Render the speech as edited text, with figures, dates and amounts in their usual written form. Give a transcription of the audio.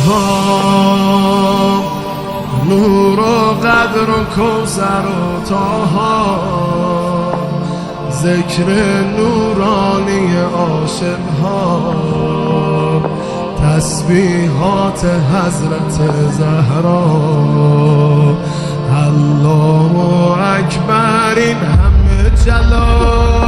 ها، نور و قدر و کوثر و طاها، ذکر نورانی عاشق ها، تسبیحات حضرت زهرا. الله اکبر، این همه جلال